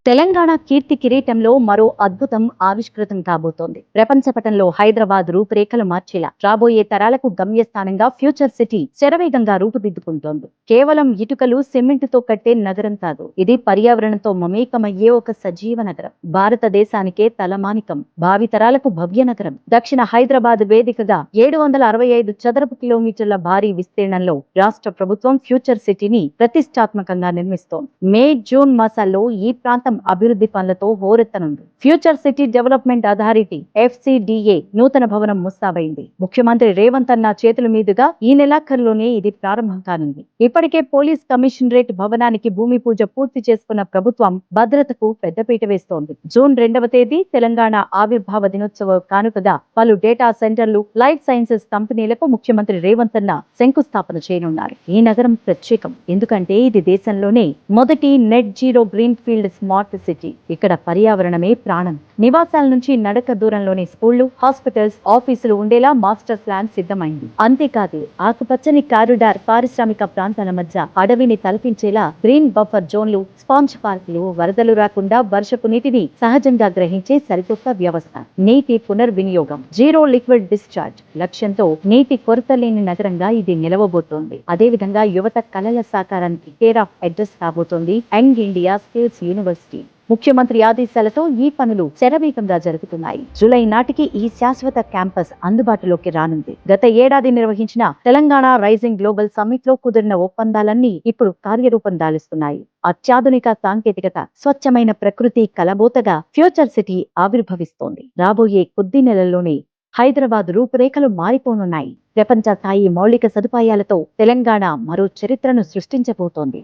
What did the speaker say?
తెలంగాణ కీర్తి కిరీటంలో మరో అద్భుతం ఆవిష్కృతం కాబోతోంది. ప్రపంచ పటంలో హైదరాబాద్ రూపురేఖలు మార్చేలా రాబోయే తరాలకు గమ్యస్థానంగా ఫ్యూచర్ సిటీ శరవేగంగా రూపుదిద్దుకుంటోంది. కేవలం ఇటుకలు సిమెంటుతో కట్టే నగరం కాదు, ఇది పర్యావరణంతో మమేకమయ్యే ఒక సజీవ నగరం. భారతదేశానికే తలమానికం, భావితరాలకు భవ్య నగరం. దక్షిణ హైదరాబాద్ వేదికగా 765 చదరపు కిలోమీటర్ల భారీ విస్తీర్ణంలో రాష్ట్ర ప్రభుత్వం ఫ్యూచర్ సిటీని ప్రతిష్టాత్మకంగా నిర్మిస్తోంది. మే, జూన్ మాసాల్లో ఈ ప్రాంతం అభివృద్ధి పనులతో హోరెత్తనుంది. Future city development authority FCDA నూతన భవనం ముస్తాబైంది. ముఖ్యమంత్రి రేవంత్ అన్న చేతుల మీదుగా ఈ నెలాఖరులోనే ఇది ప్రారంభం కానుంది. ఇప్పటికే పోలీస్ కమిషనరేట్ భవనానికి భూమి పూజ పూర్తి చేసుకున్న ప్రభుత్వం భద్రతకు పెద్దపీట వేస్తోంది. జూన్ 2వ తేదీ తెలంగాణ ఆవిర్భావ దినోత్సవ కానుకగా పలు డేటా సెంటర్లు, లైఫ్ సైన్సెస్ కంపెనీలకు ముఖ్యమంత్రి రేవంత్ అన్న శంకుస్థాపన చేయనున్నారు. ఈ నగరం ప్రత్యేకం, ఎందుకంటే ఇది దేశంలోనే మొదటి net zero green field smart city. ఇక్కడ పర్యావరణమే ప్రాణం. నివాసాల నుంచి నడక దూరంలోని స్కూళ్లు, హాస్పిటల్స్, ఆఫీసులు ఉండేలా మాస్టర్ ప్లాన్ సిద్ధమైంది. అంతేకాదు, ఆకుపచ్చని కారిడార్, పారిశ్రామిక ప్రాంతాల మధ్య అడవిని తలపించేలా గ్రీన్ బఫర్ జోన్లు, స్పాంజ్ పార్కులు, వరదలు రాకుండా వర్షపు నీటిని సహజంగా గ్రహించే సరికొత్త వ్యవస్థ. నీటి పునర్వినియోగం, జీరో లిక్విడ్ డిశ్చార్జ్ లక్ష్యంతో నీటి కొరత లేని నగరంగా ఇది నిలవబోతోంది. అదేవిధంగా యువత కలల సాకారానికి కేర్ ఆఫ్ అడ్రస్ కాబోతోంది యంగ్ ఇండియా స్కిల్స్ యూనివర్సిటీ. ముఖ్యమంత్రి ఆదేశాలతో ఈ పనులు శరవేగంగా జరుగుతున్నాయి. జూలై నాటికి ఈ శాశ్వత క్యాంపస్ అందుబాటులోకి రానుంది. గత ఏడాది నిర్వహించిన తెలంగాణ రైజింగ్ గ్లోబల్ సమ్మిట్ లో కుదిరిన ఒప్పందాలన్నీ ఇప్పుడు కార్యరూపం దాలుస్తున్నాయి. అత్యాధునిక సాంకేతికత, స్వచ్ఛమైన ప్రకృతి కలబోతగా ఫ్యూచర్ సిటీ ఆవిర్భవిస్తోంది. రాబోయే కొద్ది నెలల్లోనే హైదరాబాద్ రూపురేఖలు మారిపోనున్నాయి. ప్రపంచ స్థాయి మౌలిక సదుపాయాలతో తెలంగాణ మరో చరిత్రను సృష్టించబోతోంది.